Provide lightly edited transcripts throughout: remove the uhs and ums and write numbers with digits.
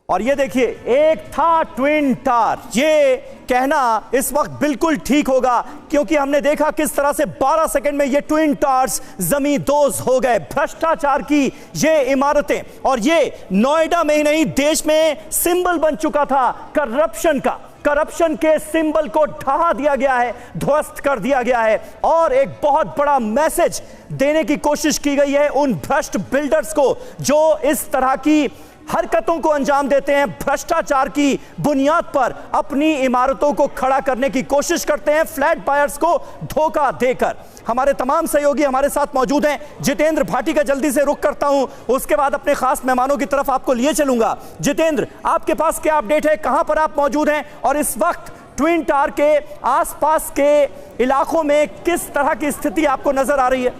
और ये देखिए, एक था ट्विन टावर। ये कहना इस वक्त बिल्कुल ठीक होगा, क्योंकि हमने देखा किस तरह से 12 सेकंड में ये ट्विन टावर्स जमींदोज हो गए। भ्रष्टाचार की ये इमारतें, और ये नोएडा में ही नहीं, देश में सिंबल बन चुका था करप्शन का। करप्शन के सिंबल को ढहा दिया गया है, ध्वस्त कर दिया गया है, और एक बहुत बड़ा मैसेज देने की कोशिश की गई है उन भ्रष्ट बिल्डर्स को जो इस तरह की हरकतों को अंजाम देते हैं, भ्रष्टाचार की बुनियाद पर अपनी इमारतों को खड़ा करने की कोशिश करते हैं, फ्लैट बायर्स को धोखा देकर। हमारे तमाम सहयोगी हमारे साथ मौजूद हैं। जितेंद्र भाटी का जल्दी से रुख करता हूं, उसके बाद अपने खास मेहमानों की तरफ आपको लिए चलूंगा। जितेंद्र, आपके पास क्या अपडेट है, कहां पर आप मौजूद हैं, और इस वक्त ट्विन टावर के आसपास के इलाकों में किस तरह की स्थिति आपको नजर आ रही है?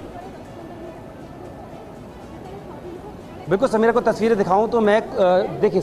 बिल्कुल समीरा को तस्वीरें दिखाऊं तो मैं देखिए,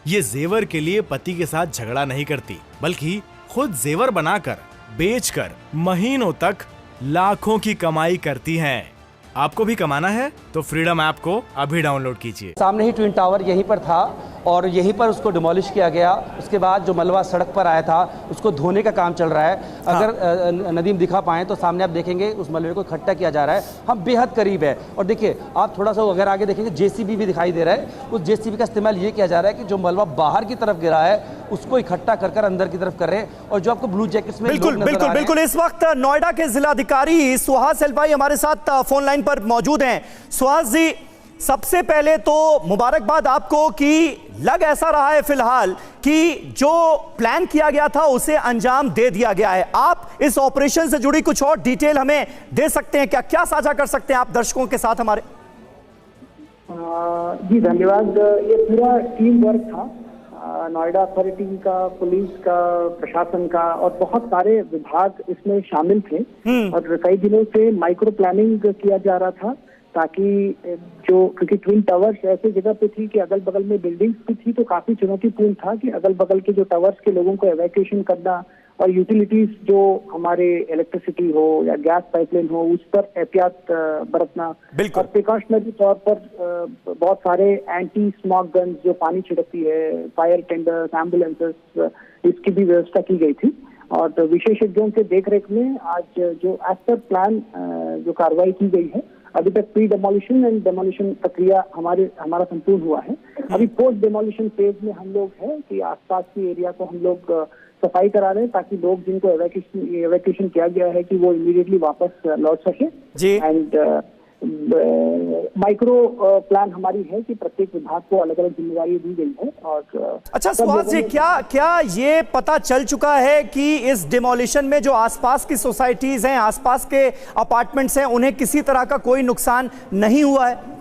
ये जेवर के लिए पति के साथ झगड़ा नहीं करती, बल्कि खुद जेवर बनाकर बेचकर महीनों तक लाखों की कमाई करती हैं। आपको भी कमाना है तो फ्रीडम ऐप को अभी डाउनलोड कीजिए। सामने ही ट्विन टावर यहीं पर था और यहीं पर उसको डिमोलिश किया गया। उसके बाद जो मलबा सड़क पर आया था उसको धोने का काम चल रहा है। अगर नदीम दिखा पाएं तो सामने आप देखेंगे उस मलबे को इकट्ठा किया जा रहा है। हम बेहद करीब है, और देखिए आप थोड़ा सा अगर आगे देखेंगे जेसीबी भी दिखाई दे रहा है। उस जेसीबी का इस्तेमाल ये किया जा रहा है कि जो मलबा बाहर की तरफ गिरा है उसको इकट्ठा कर अंदर की तरफ कर रहे हैं। और जो आपको ब्लू जैकेट्स में बिल्कुल इस वक्त नोएडा के जिलाधिकारी सुहास एलवाई हमारे साथ फोन लाइन पर मौजूद हैं। सुहास जी, सबसे पहले तो मुबारकबाद आपको कि लग ऐसा रहा है फिलहाल कि जो प्लान किया गया था उसे अंजाम दे दिया गया है। आप इस ऑपरेशन से जुड़ी कुछ और डिटेल हमें दे सकते हैं क्या? क्या साझा कर सकते हैं आप दर्शकों के साथ हमारे? जी धन्यवाद। ये पूरा टीम वर्क था, नोएडा अथॉरिटी का, पुलिस का, प्रशासन का, और बहुत सारे विभाग इसमें शामिल थे। और कई दिनों से माइक्रो प्लानिंग किया जा रहा था, ताकि क्योंकि ट्विन टावर्स ऐसी जगह पे थी कि अगल बगल में बिल्डिंग्स भी थी, तो काफी चुनौतीपूर्ण था कि अगल बगल के जो टावर्स के लोगों को एवैक्यूएशन करना, और यूटिलिटीज जो हमारे इलेक्ट्रिसिटी हो या गैस पाइपलाइन हो उस पर एहतियात बरतना, और प्रिकॉशनरी तौर पर बहुत सारे एंटी स्मॉग गन्स जो पानी छिड़कती है, फायर टेंडर्स, एम्बुलेंसेस, इसकी भी व्यवस्था की गई थी। और विशेषज्ञों के देखरेख में आज जो एज पर प्लान जो कार्रवाई की गई है, अभी तक प्री डेमोलिशन एंड डेमोलिशन प्रक्रिया हमारा संपूर्ण हुआ है। अभी पोस्ट डेमोलिशन फेज में हम लोग हैं कि आसपास की एरिया को हम लोग सफाई करा रहे हैं, ताकि लोग जिनको एवैक्यूएशन किया गया है कि वो इमीडिएटली वापस लौट सके। एंड माइक्रो प्लान हमारी है कि प्रत्येक विभाग को अलग अलग जिम्मेदारी दी गई है। और अच्छा सुहास जी, क्या ये पता चल चुका है कि इस डिमोलिशन में जो आसपास की सोसाइटीज हैं, आसपास के अपार्टमेंट्स हैं, उन्हें किसी तरह का कोई नुकसान नहीं हुआ है?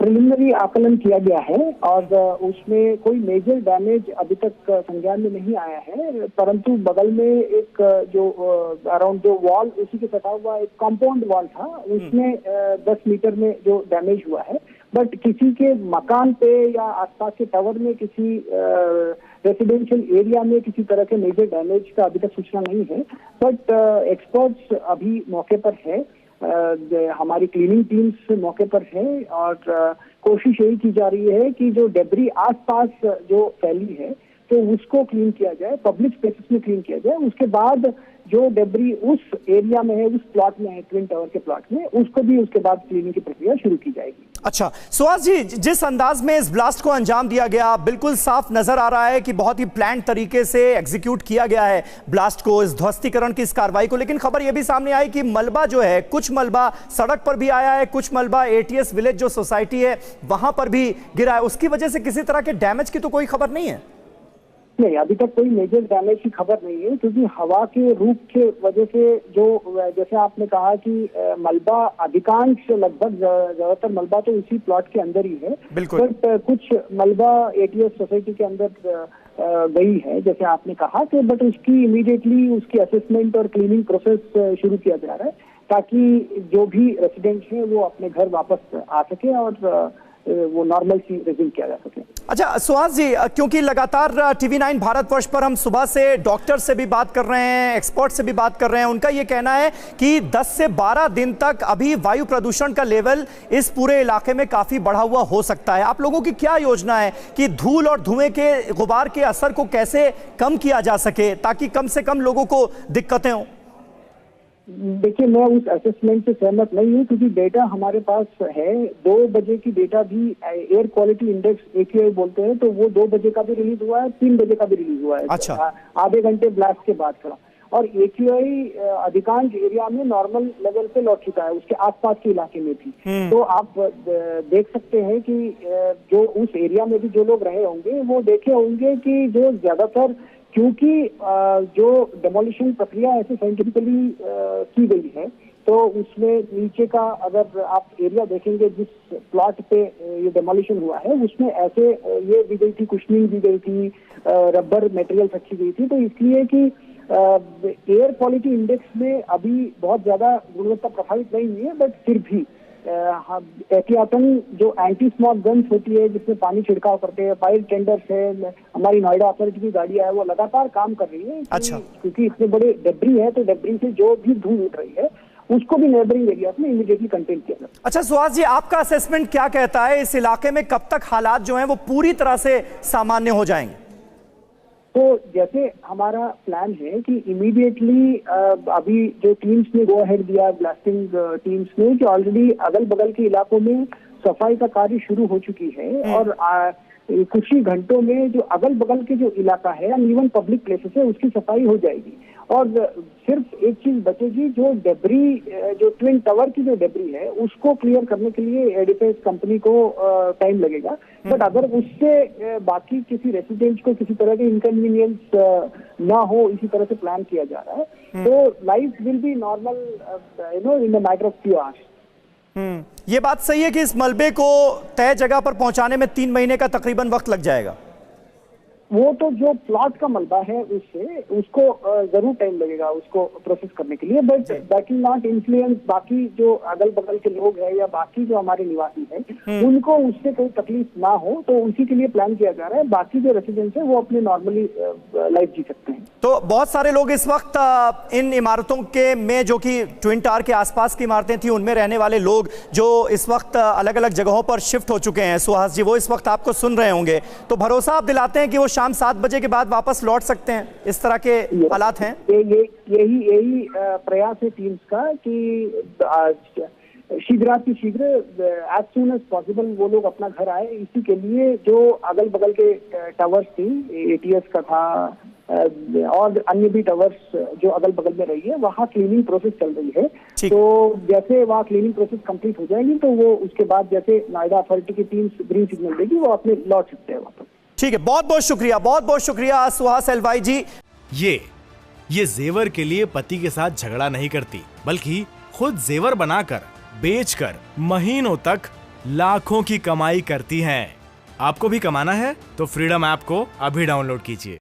प्रिलिमिनरी आकलन किया गया है और उसमें कोई मेजर डैमेज अभी तक संज्ञान में नहीं आया है, परंतु बगल में एक जो अराउंड जो वॉल उसी के सटा हुआ एक कंपाउंड वॉल था, उसमें 10 मीटर में जो डैमेज हुआ है। बट किसी के मकान पे या आसपास के टावर में, किसी रेसिडेंशियल एरिया में किसी तरह के मेजर डैमेज का अभी तक सूचना नहीं है। बट एक्सपर्ट्स अभी मौके पर है, हमारी क्लीनिंग टीम्स मौके पर है, और कोशिश यही की जा रही है कि जो डेब्री आसपास जो फैली है तो उसको क्लीन किया जाए, पब्लिक स्पेसेस में क्लीन किया जाए। उसके बाद जो डेब्री उस एरिया में है, उस प्लॉट में है, ट्विन टावर के प्लॉट में, उसको भी उसके बाद क्लीनिंग की प्रक्रिया शुरू की जाएगी। अच्छा सुहास जी, जिस अंदाज में इस ब्लास्ट को अंजाम दिया गया, बिल्कुल साफ नजर आ रहा है कि बहुत ही प्लान तरीके से एग्जीक्यूट किया गया है ब्लास्ट को, इस ध्वस्तीकरण की इस कार्रवाई को। लेकिन खबर यह भी सामने आई कि मलबा जो है, कुछ मलबा सड़क पर भी आया है, कुछ मलबा एटीएस विलेज जो सोसाइटी है वहां पर भी गिरा है। उसकी वजह से किसी तरह के डैमेज की तो कोई खबर नहीं है? नहीं, अभी तक कोई मेजर डैमेज की खबर नहीं है, क्योंकि हवा के रूख के वजह से जो, जैसे आपने कहा कि मलबा अधिकांश, लगभग ज्यादातर मलबा तो इसी प्लॉट के अंदर ही है। बट कुछ मलबा एटीएस सोसाइटी के अंदर गई है जैसे आपने कहा कि, बट उसकी इमीडिएटली उसकी असेसमेंट और क्लीनिंग प्रोसेस शुरू किया जा रहा है, ताकि जो भी रेसिडेंट है वो अपने घर वापस आ सके और वो नॉर्मल सी रिज्यूम किया जा सके। अच्छा सुहास जी, क्योंकि लगातार TV9 भारतवर्ष पर हम सुबह से डॉक्टर से भी बात कर रहे हैं, एक्सपर्ट से भी बात कर रहे हैं, उनका ये कहना है कि 10 से 12 दिन तक अभी वायु प्रदूषण का लेवल इस पूरे इलाके में काफी बढ़ा हुआ हो सकता है। आप लोगों की क्या योजना है कि धूल और धुएं के गुबार के असर को कैसे कम किया जा सके ताकि कम से कम लोगों को दिक्कतें हों? देखिए, मैं उस असेसमेंट से सहमत नहीं हूँ, क्योंकि डेटा हमारे पास है। 2 बजे की डेटा भी एयर क्वालिटी इंडेक्स AQI बोलते हैं, तो वो 2 बजे का भी रिलीज हुआ है, 3 बजे का भी रिलीज हुआ है। अच्छा। आधे घंटे ब्लास्ट के बाद का। और AQI अधिकांश एरिया में नॉर्मल लेवल पे लौट चुका है, उसके आसपास के इलाके में भी। तो आप देख सकते हैं कि जो उस एरिया में भी जो लोग रहे होंगे वो देखे होंगे कि जो ज्यादातर, क्योंकि जो डेमोलिशन प्रक्रिया ऐसे साइंटिफिकली की गई है, तो उसमें नीचे का अगर आप एरिया देखेंगे जिस प्लॉट पे ये डेमोलिशन हुआ है, उसमें ऐसे ये दी गई थी, कुशनिंग दी गई थी, रबर मटेरियल रखी गई थी। तो इसलिए कि एयर क्वालिटी इंडेक्स में अभी बहुत ज्यादा गुणवत्ता प्रभावित नहीं हुई है, बट फिर भी एहतियातन जो एंटी स्मॉग गन्स होती है जिसमें पानी छिड़काव करते हैं, फायर टेंडर्स है, हमारी नोएडा अथॉरिटी की गाड़ियां है, वो लगातार काम कर रही है। अच्छा। क्योंकि इतने बड़े डेब्री है, तो डेब्री से जो भी धूल उठ रही है उसको भी नेबरिंग एरिया में इमीडिएटली कंटेन किया जाए। अच्छा सुहास जी, आपका असेसमेंट क्या कहता है, इस इलाके में कब तक हालात जो हैं वो पूरी तरह से सामान्य हो जाएंगे? तो जैसे हमारा प्लान है कि इमीडिएटली अभी जो टीम्स ने गो अहेड दिया, ब्लास्टिंग टीम्स ने, कि ऑलरेडी अगल बगल के इलाकों में सफाई का कार्य शुरू हो चुकी है। और कुछ ही घंटों में जो अगल बगल के जो इलाका है, इवन पब्लिक प्लेसेस है, उसकी सफाई हो जाएगी। और सिर्फ एक चीज बचेगी, जो डेब्री, जो ट्विन टावर की जो डेब्री है, उसको क्लियर करने के लिए एडिफेंस कंपनी को टाइम लगेगा। बट अगर उससे बाकी किसी रेसिडेंट को किसी तरह के इनकन्वीनियंस ना हो, इसी तरह से प्लान किया जा रहा है, तो life will be normal in the matter of few hours. ये बात सही है कि इस मलबे को तय जगह पर पहुंचाने में 3 महीने का तकरीबन वक्त लग जाएगा? वो तो जो प्लॉट का मलबा है उसको जरूर टाइम लगेगा उसको प्रोसेस करने के लिए, but that will not influence बाकी जो अगल बगल के लोग हैं या बाकी जो हमारे निवासी हैं, उनको उससे कोई तकलीफ ना हो, तो उसी के लिए प्लान किया जा रहा है। बाकी जो रेसिडेंट्स हैं वो अपने नॉर्मली लाइफ जी सकते हैं। तो बहुत सारे लोग इस वक्त इन इमारतों के में, जो कि ट्विन टावर के आसपास की इमारतें थी, उनमें रहने वाले लोग जो इस वक्त अलग अलग जगहों पर शिफ्ट हो चुके हैं, सुहास जी, वो इस वक्त आपको सुन रहे होंगे, तो भरोसा आप दिलाते हैं कि वो शाम 7 बजे के बाद वापस लौट सकते हैं? इस तरह के हालात हैं? यही प्रयास है टीम्स का कि शीघ्राति शीघ्र, एज सून एज पॉसिबल वो लोग अपना घर आए। इसी के लिए जो अगल बगल के टावर्स थी, ATS का था और अन्य भी टावर्स जो अगल बगल में रही है, वहाँ क्लीनिंग प्रोसेस चल रही है। तो जैसे वहाँ क्लीनिंग प्रोसेस कंप्लीट हो जाएगी, तो वो उसके बाद जैसे नोएडा अथॉरिटी की टीम्स ग्रीन सिग्नल देगी, वो अपने लौट सकते हैं वापस। ठीक है, बहुत बहुत शुक्रिया सुहास एलवाई जी। ये जेवर के लिए पति के साथ झगड़ा नहीं करती, बल्कि खुद जेवर बनाकर बेचकर महीनों तक लाखों की कमाई करती हैं। आपको भी कमाना है तो फ्रीडम ऐप को अभी डाउनलोड कीजिए।